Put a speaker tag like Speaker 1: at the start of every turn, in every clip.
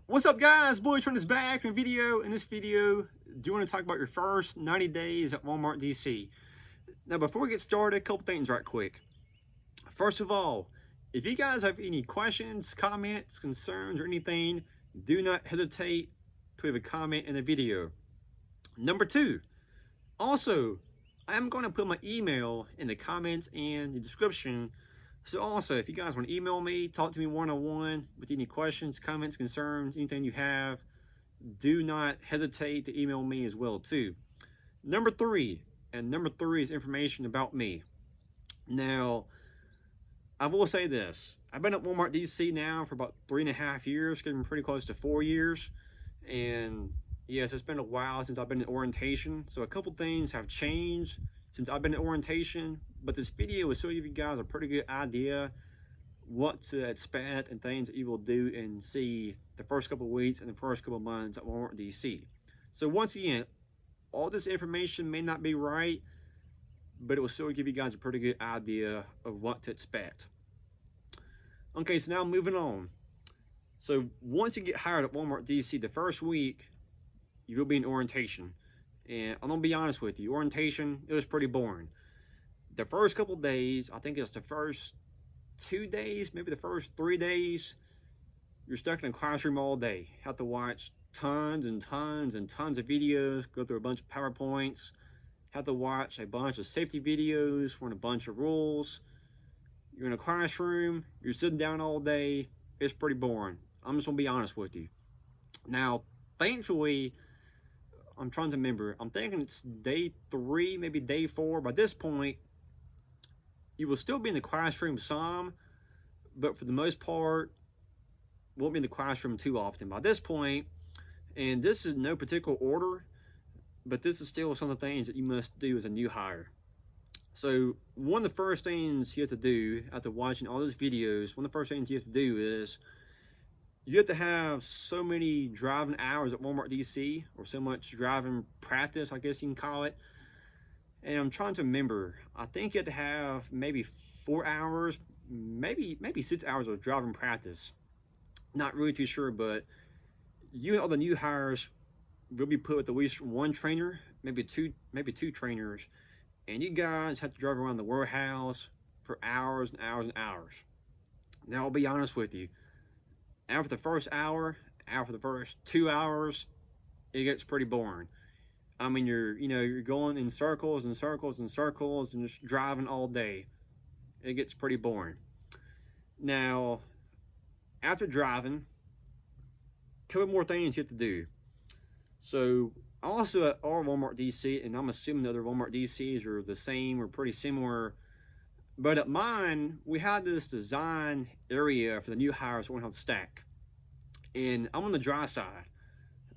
Speaker 1: What's up, guys? Boy Trent is back in a video. In this video, do you want to talk about your first 90 days at Walmart DC? Now, before we get started, a couple things right quick. First of all, if you guys have any questions, comments, concerns, or anything, do not hesitate to leave a comment in the video. Number two, also, I am going to put my email in the comments and the description. So also, if you guys want to email me, talk to me one-on-one with any questions, comments, concerns, anything you have, do not hesitate to email me as well too. Number three is information about me. Now, I will say this. I've been at Walmart DC now for about 3.5 years, getting pretty close to 4 years. And yes, it's been a while since I've been in orientation. So a couple things have changed since I've been in orientation, but this video will show you guys a pretty good idea what to expect and things that you will do and see the first couple of weeks and the first couple of months at Walmart DC. So once again, all this information may not be right, but it will still give you guys a pretty good idea of what to expect. Okay, so now moving on. So once you get hired at Walmart DC, the first week, you will be in orientation. And I'm gonna be honest with you, orientation, it was pretty boring. The first couple days, I think it's the first 2 days, maybe the first 3 days, you're stuck in a classroom all day. You have to watch tons and tons and tons of videos, go through a bunch of PowerPoints, have to watch a bunch of safety videos, learn a bunch of rules. You're in a classroom, you're sitting down all day, it's pretty boring. I'm just gonna be honest with you. Now, thankfully, I'm trying to remember, I'm thinking it's day 3, maybe day 4. By this point, you will still be in the classroom some, but for the most part, won't be in the classroom too often. By this point, and this is no particular order, but this is still some of the things that you must do as a new hire. So one of the first things you have to do after watching all those videos, one of the first things you have to do is you have to have so many driving hours at Walmart DC, or so much driving practice, I guess you can call it. And I'm trying to remember, I think you have to have maybe 4 hours, maybe 6 hours of driving practice. Not really too sure, but you and all the new hires will be put with at least one trainer, maybe two trainers, and you guys have to drive around the warehouse for hours and hours and hours. Now, I'll be honest with you. After the first hour, after the first 2 hours, it gets pretty boring. I mean, you're going in circles and circles and circles and just driving all day. It gets pretty boring. Now, after driving, a couple more things you have to do. So, also at our Walmart DC, and I'm assuming other Walmart DCs are the same or pretty similar, but at mine, we had this design area for the new hires we want to stack. And I'm on the dry side.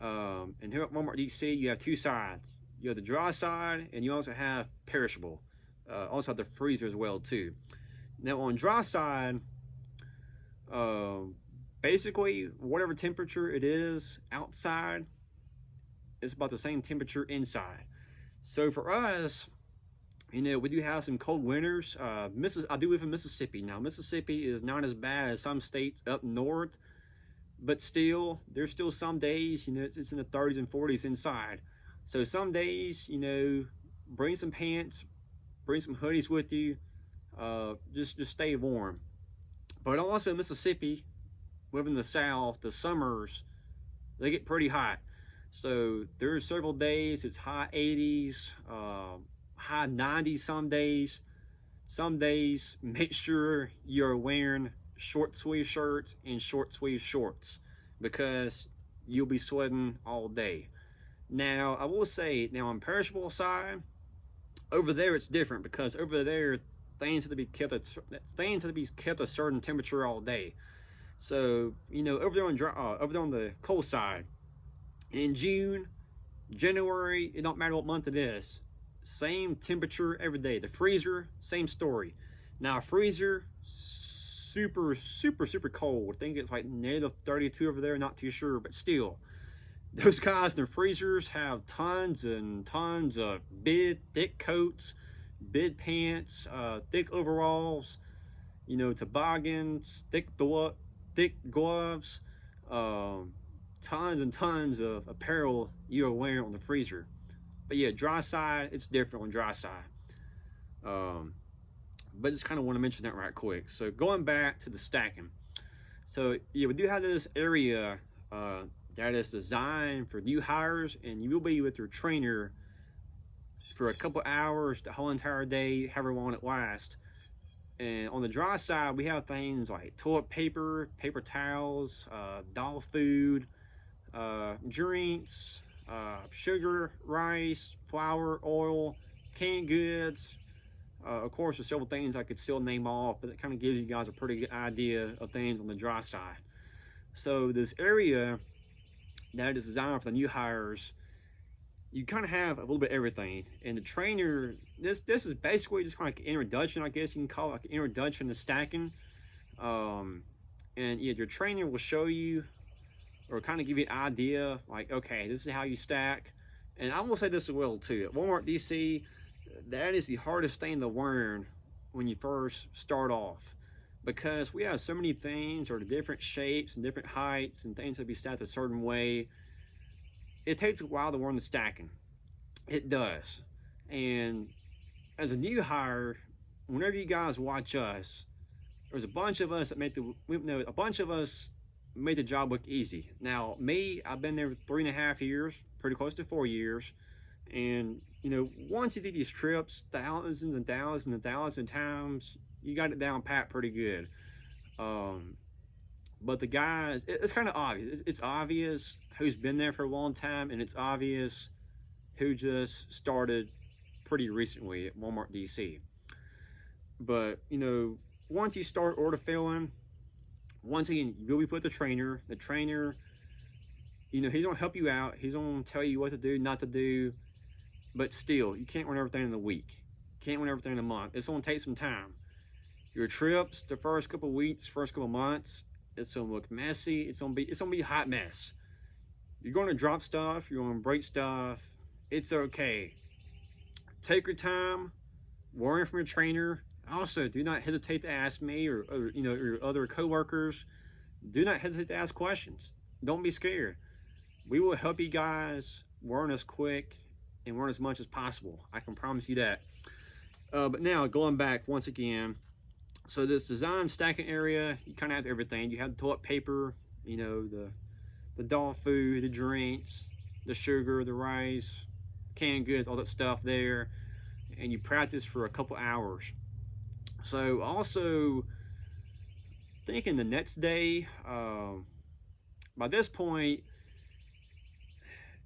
Speaker 1: And here at Walmart DC, you have 2 sides. You have the dry side, and you also have perishable. Also have the freezer as well, too. Now, on dry side, basically, whatever temperature it is outside, it's about the same temperature inside. So for us, we do have some cold winters. I do live in Mississippi. Now, Mississippi is not as bad as some states up north, but still, there's still some days, it's in the 30s and 40s inside. So some days, bring some pants, bring some hoodies with you, just stay warm. But also Mississippi, living in the South, the summers, they get pretty hot. So there's several days, it's high 80s, high 90s some days. Some days, make sure you're wearing short sleeve shirts and short sleeve shorts because you'll be sweating all day. Now, I will say, now on perishable side, over there it's different because over there things have to be kept a certain temperature all day. So, over there on the cold side, in June, January, it don't matter what month it is, same temperature every day. The freezer, same story. Now, freezer, super cold. I think it's like -32 over there, not too sure, but still, those guys in the freezers have tons and tons of big, thick coats, big pants, thick overalls, toboggans, thick gloves, tons and tons of apparel you're wearing on the freezer. But yeah, dry side, it's different on dry side. But just kind of want to mention that right quick. So going back to the stacking. So yeah, we do have this area that is designed for new hires, and you will be with your trainer for a couple hours, the whole entire day, however long it lasts. And on the dry side, we have things like toilet paper, paper towels, dog food, drinks, sugar, rice, flour, oil, canned goods. Of course, there's several things I could still name off, but it kind of gives you guys a pretty good idea of things on the dry side. So this area that is designed for the new hires, you kind of have a little bit of everything. And the trainer, this is basically just kind of like an introduction, I guess you can call it, like an introduction to stacking. And yeah, your trainer will show you or kind of give you an idea, like, okay, this is how you stack. And I will say this as well too, at Walmart DC, that is the hardest thing to learn when you first start off, because we have so many things, or the different shapes and different heights and things that be stacked a certain way. It takes a while to learn the stacking. It does. And as a new hire, whenever you guys watch us, there's a bunch of us that make made the job look easy. Now, me, I've been there 3.5 years, pretty close to 4 years. And, you know, once you do these trips, thousands and thousands and thousands of times, you got it down pat pretty good. But the guys, it's kind of obvious. It's obvious who's been there for a long time, and it's obvious who just started pretty recently at Walmart DC. But, you know, once you start order filling, once again, you'll be with the trainer. The trainer, you know, he's gonna help you out. He's gonna tell you what to do, not to do. But still, you can't run everything in a week. You can't run everything in a month. It's gonna take some time. Your trips, the first couple of weeks, first couple of months, it's gonna look messy. It's gonna be a hot mess. You're gonna drop stuff. You're gonna break stuff. It's okay. Take your time. Learn from your trainer. Also, do not hesitate to ask me or you know, your other coworkers. Do not hesitate to ask questions. Don't be scared. We will help you guys learn as quick and learn as much as possible. I can promise you that. But now, going back once again, so this design stacking area, you kind of have everything. You have the toilet paper, you know, the dog food, the drinks, the sugar, the rice, canned goods, all that stuff there. And you practice for a couple hours. So also, thinking the next day, by this point,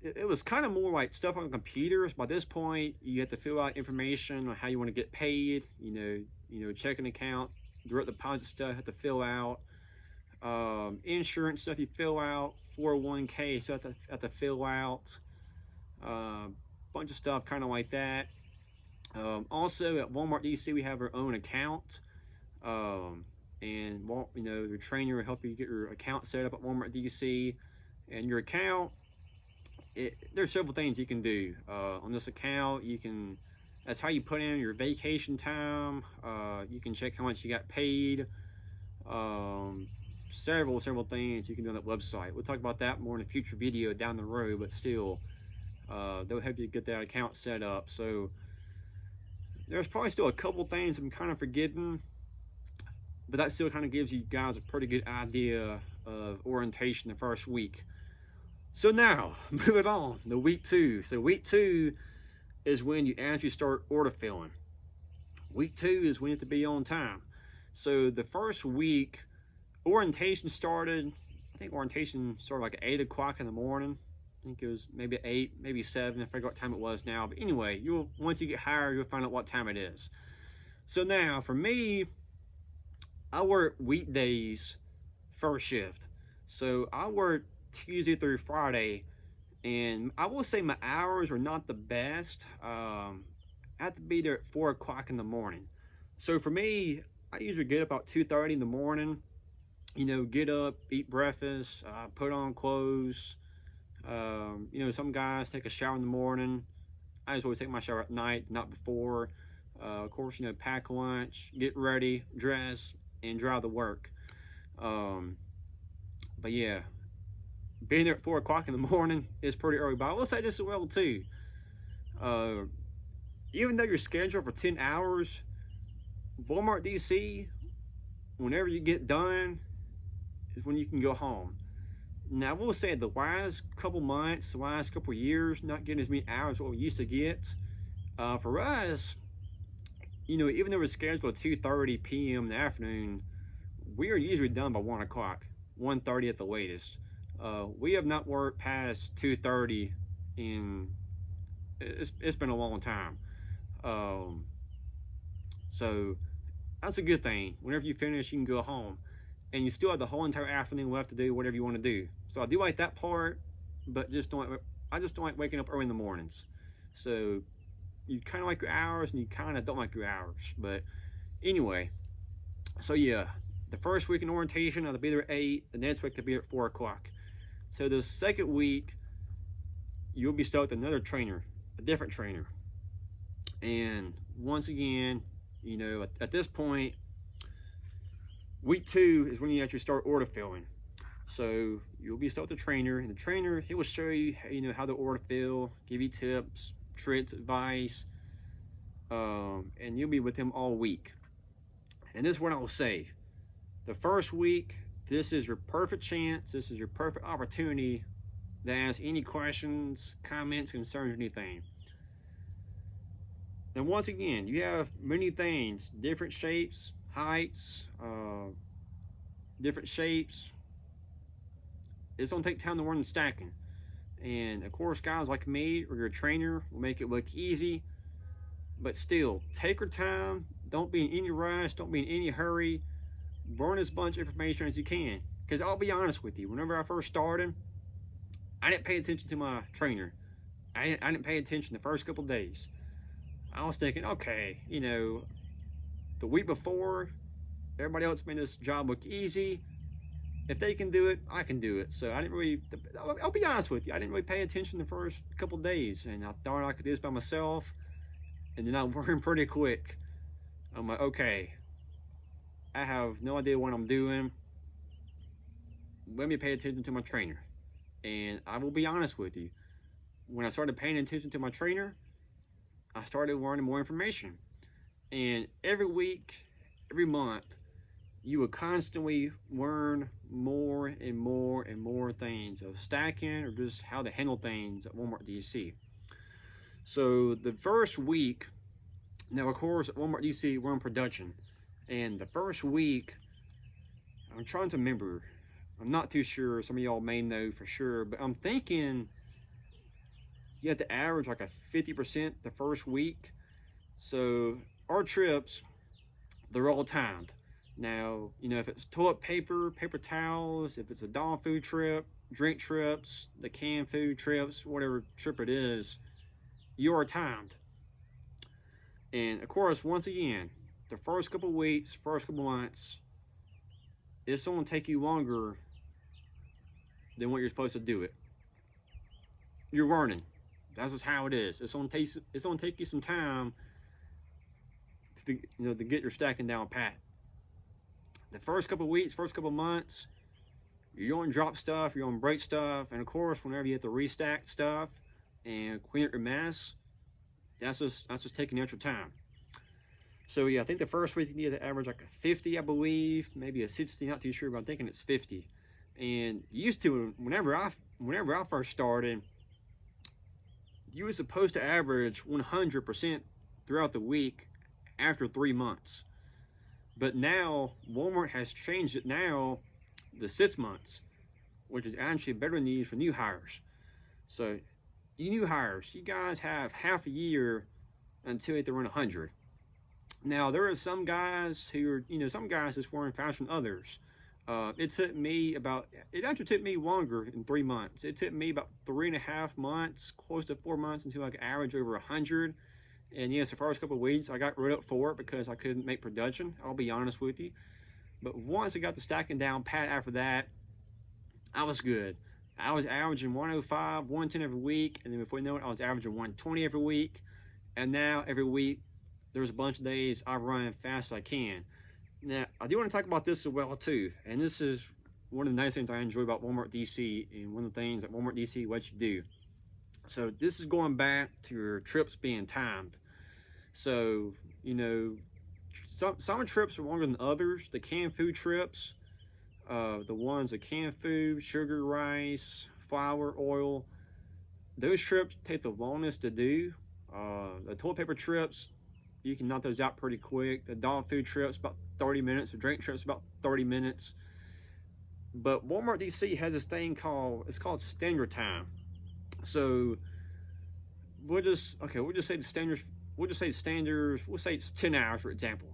Speaker 1: it was kind of more like stuff on computers. By this point, you have to fill out information on how you want to get paid. You know, checking account, direct deposit stuff, have to fill out. Insurance stuff you fill out. 401k stuff have to fill out. Bunch of stuff kind of like that. Also at Walmart DC, we have our own account. And you know, your trainer will help you get your account set up at Walmart DC. And your account, there's several things you can do on this account. That's how you put in your vacation time. You can check how much you got paid. Several things you can do on that website. We'll talk about that more in a future video down the road, but still, they'll help you get that account set up. So there's probably still a couple things I'm kind of forgetting, but that still kind of gives you guys a pretty good idea of orientation the first week. So now, moving on to week 2. So week 2 is when you actually start order filling. Week 2 is when you have to be on time. So the first week, orientation started, I think orientation started like at 8 o'clock in the morning. I think it was maybe 8, maybe 7, I forget what time it was now. But anyway, once you get hired, you'll find out what time it is. So now, for me, I work weekdays first shift. So I work Tuesday through Friday, and I will say my hours are not the best. I have to be there at 4 o'clock in the morning. So for me, I usually get up about 2:30 in the morning. You know, get up, eat breakfast, put on clothes. You know, some guys take a shower in the morning. I just always take my shower at night, not before. Of course, you know, pack lunch, get ready, dress, and drive to work. But yeah, being there at 4 o'clock in the morning is pretty early. But I will say this as well too. Even though you're scheduled for 10 hours, Walmart DC, whenever you get done, is when you can go home. Now, I will say the last couple months, the last couple years, not getting as many hours as what we used to get. For us, you know, even though we're scheduled at 2:30 p.m. in the afternoon, we are usually done by 1 o'clock, 1:30 at the latest. We have not worked past 2:30 in, it's been a long time. So that's a good thing. Whenever you finish, you can go home. And you still have the whole entire afternoon left to do whatever you want to do. So I do like that part, but I just don't like waking up early in the mornings. So you kind of like your hours and you kind of don't like your hours. But anyway, so yeah, the first week in orientation, I'll be there at 8. The next week I'll be there at 4 o'clock. So the second week, you'll be stuck with another trainer, a different trainer. And once again, you know, at this point, week 2 is when you actually start order filling. So you'll be stuck with the trainer, and the trainer, he will show you, you know, how to order fill, give you tips, tricks, advice, and you'll be with him all week. And this is what I will say. The first week, this is your perfect chance, this is your perfect opportunity to ask any questions, comments, concerns, anything. And once again, you have many things, different shapes, heights, different shapes. It's gonna take time to learn the stacking. And of course, guys like me or your trainer will make it look easy, but still, take your time. Don't be in any rush, don't be in any hurry. Learn as much information as you can. Because I'll be honest with you, whenever I first started, I didn't pay attention to my trainer. I didn't pay attention the first couple of days. I was thinking, okay, you know, the week before, everybody else made this job look easy. If they can do it, I can do it. So I didn't really, I'll be honest with you, I didn't really pay attention the first couple of days. And I thought I could do this by myself. And then I learned pretty quick. I'm like, okay, I have no idea what I'm doing. Let me pay attention to my trainer. And I will be honest with you, when I started paying attention to my trainer, I started learning more information. And every week, every month, you will constantly learn more and more and more things of stacking or just how to handle things at Walmart DC. So the first week, now of course at Walmart DC we're in production, and the first week, I'm trying to remember, I'm not too sure, some of y'all may know for sure, but I'm thinking you have to average like a 50% the first week. So our trips, they're all timed. Now, you know, if it's toilet paper, paper towels, if it's a dog food trip, drink trips, the canned food trips, whatever trip it is, you are timed. And of course, once again, the first couple weeks, first couple months, it's going to take you longer than what you're supposed to do it. You're learning. That's just how it is. It's going to take you some time to, you know, to get your stacking down pat. The first couple of weeks, first couple of months, you're going to drop stuff, you're going to break stuff, and of course, whenever you have to restack stuff and clean up your mess, that's just taking extra time. So yeah, I think the first week you need to average like a 50, I believe, maybe a 60, not too sure, but I'm thinking it's 50. And used to, whenever I first started, you were supposed to average 100% throughout the week after 3 months. But now, Walmart has changed it now to 6 months, which is actually better news for new hires. So, you new hires, you guys have half a year until you have to run 100. Now, there are some guys who are, you know, some guys that's wearing faster than others. It actually took me longer than 3 months. It took me about 3.5 months, close to 4 months, until I could average over 100. And yes, the first couple of weeks I got rid of for it because I couldn't make production, I'll be honest with you. But once I got the stacking down pat after that, I was good. I was averaging 105, 110 every week, and then before you know it, I was averaging 120 every week. And now every week, there's a bunch of days I run as fast as I can. Now, I do want to talk about this as well too, and this is one of the nice things I enjoy about Walmart DC, and one of the things that Walmart DC lets you do. So this is going back to your trips being timed. So, you know, some trips are longer than others. The canned food trips, the ones with canned food, sugar, rice, flour, oil, those trips take the longest to do. The toilet paper trips, you can knock those out pretty quick. The dog food trips, about 30 minutes. The drink trips, about 30 minutes. But Walmart DC has this thing called standard time. So we'll just say the standards, we'll say it's 10 hours, for example.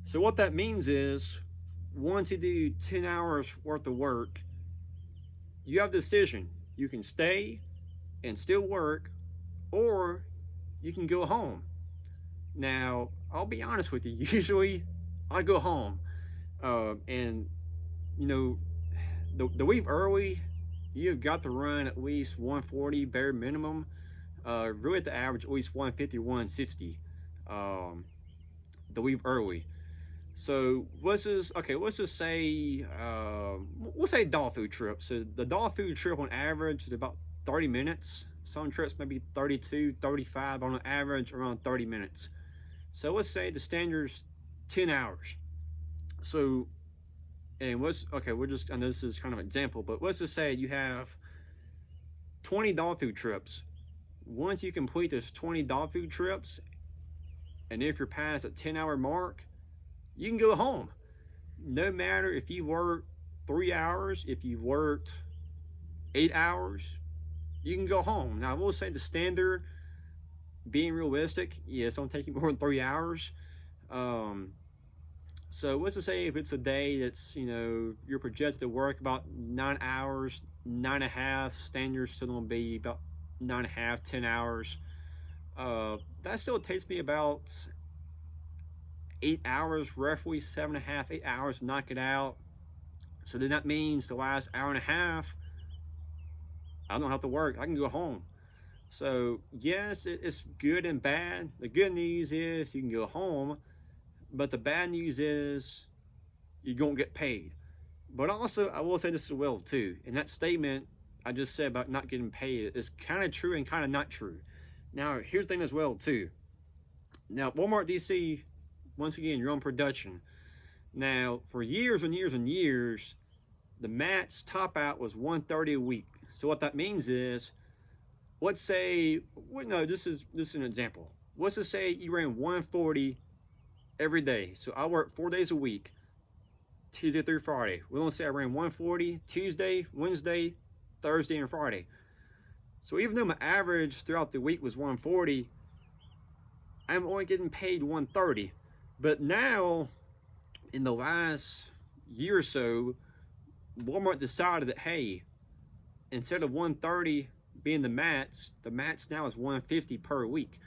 Speaker 1: So what that means is, once you do 10 hours worth of work, you have the decision. You can stay and still work, or you can go home. Now, I'll be honest with you, usually I go home. And you know, the week early, you've got to run at least 140 bare minimum. Really at the average, at least 150, 160 the week early. So let's just say we'll say dog food trip. So the dog food trip on average is about 30 minutes. Some trips maybe 32, 35, on an average around 30 minutes. So let's say the standard's 10 hours. So, and I know this is kind of an example, but let's just say you have 20 dog food trips. Once you complete those 20 dog food trips, and if you're past a 10-hour mark, you can go home. No matter if you worked 3 hours, if you worked 8 hours, you can go home. Now, I will say the standard, being realistic, yeah, it's gonna take you more than 3 hours. So let's just say if it's a day that's, you know, you're projected to work about 9 hours, 9.5, standard's still gonna be about 9.5, 10 hours. That still takes me about 8 hours, roughly 7.5, 8 hours to knock it out. So then that means the last hour and a half, I don't have to work. I can go home. So yes, it's good and bad. The good news is you can go home, but the bad news is you don't get paid. But also, I will say this as well too. And that statement I just said about not getting paid is kind of true and kind of not true. Now, here's the thing as well too. Now, Walmart DC, once again, you're on production. Now, for years and years and years, the max top out was $130 a week. So what that means is, let's say, well, no, this is an example. Let's just say you ran 140 every day. So I work 4 days a week, Tuesday through Friday. We're gonna say I ran 140 Tuesday, Wednesday, Thursday, and Friday. So even though my average throughout the week was 140, I'm only getting paid 130. But now, in the last year or so, Walmart decided that, hey, instead of 130 being the max now is 150 per week.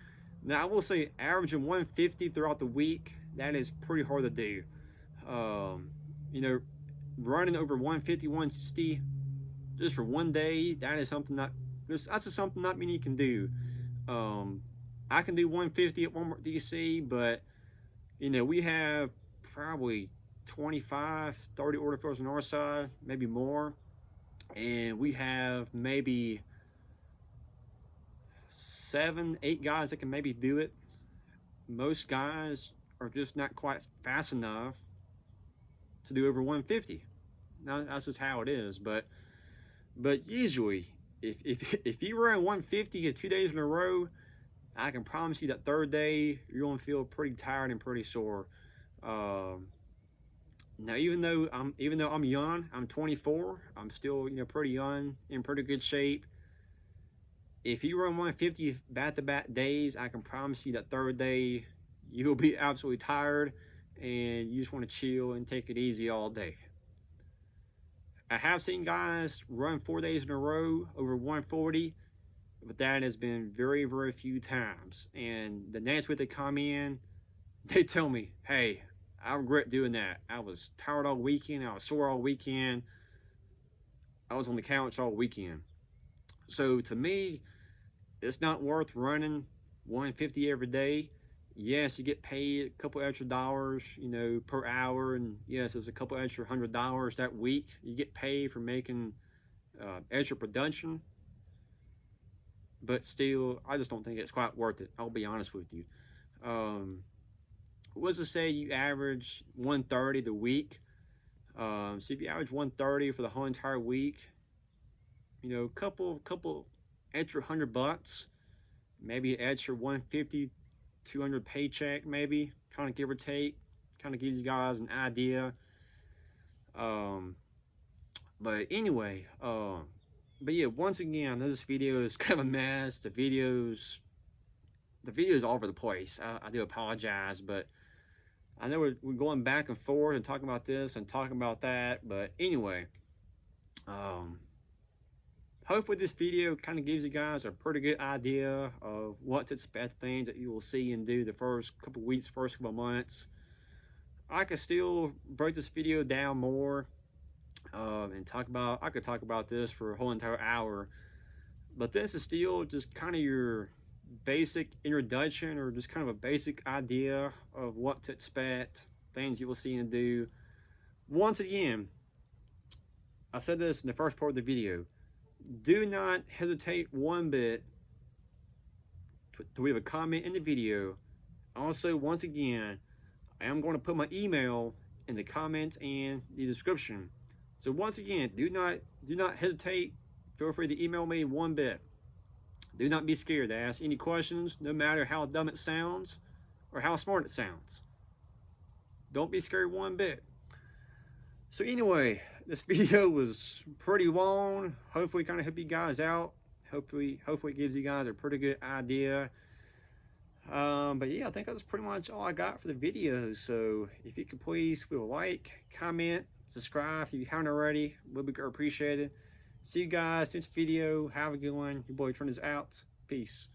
Speaker 1: Now, I will say averaging 150 throughout the week, that is pretty hard to do. You know, running over 150, 160 just for one day, that is something that's just something not many can do. I can do 150 at Walmart DC, but you know, we have probably 25, 30 order fillers on our side, maybe more. And we have maybe 7, 8 guys that can maybe do it. Most guys are just not quite fast enough to do over 150. Now, that's just how it is. But usually, if you run 150 2 days in a row, I can promise you that third day you're gonna feel pretty tired and pretty sore. Now, even though I'm young, I'm 24. I'm still, you know, pretty young, in pretty good shape. If you run 150 back-to-back days, I can promise you that third day you will be absolutely tired, and you just want to chill and take it easy all day. I have seen guys run 4 days in a row over 140, but that has been very, very few times. And the next week they come in, they tell me, hey, I regret doing that. I was tired all weekend. I was sore all weekend. I was on the couch all weekend. So to me, it's not worth running 150 every day. Yes, you get paid a couple extra dollars, you know, per hour, and yes, it's a couple extra $100 that week you get paid for making extra production. But still, I just don't think it's quite worth it. I'll be honest with you. What's to say you average 130 the week? So if you average 130 for the whole entire week, you know, couple extra $100, maybe an extra 150, 200 paycheck, maybe, kind of give or take, kind of gives you guys an idea. But anyway, but yeah, once again, this video is kind of a mess. The video's all over the place. I do apologize, but I know we're going back and forth and talking about this and talking about that. But anyway, hopefully this video kind of gives you guys a pretty good idea of what to expect, things that you will see and do the first couple weeks, first couple months. I could still break this video down more and I could talk about this for a whole entire hour, but this is still just kind of your basic introduction, or just kind of a basic idea of what to expect, things you will see and do. Once again, I said this in the first part of the video, do not hesitate one bit to leave a comment in the video. Also, once again, I am going to put my email in the comments and the description. So once again, do not hesitate. Feel free to email me one bit. Do not be scared to ask any questions, no matter how dumb it sounds or how smart it sounds. Don't be scared one bit. So anyway, this video was pretty long. Hopefully kind of help you guys out. Hopefully it gives you guys a pretty good idea. But yeah, I think that's pretty much all I got for the video. So if you could please leave a like, comment, subscribe if you haven't already, would be appreciated. See you guys next video. Have a good one. Your boy Trent is out. Peace.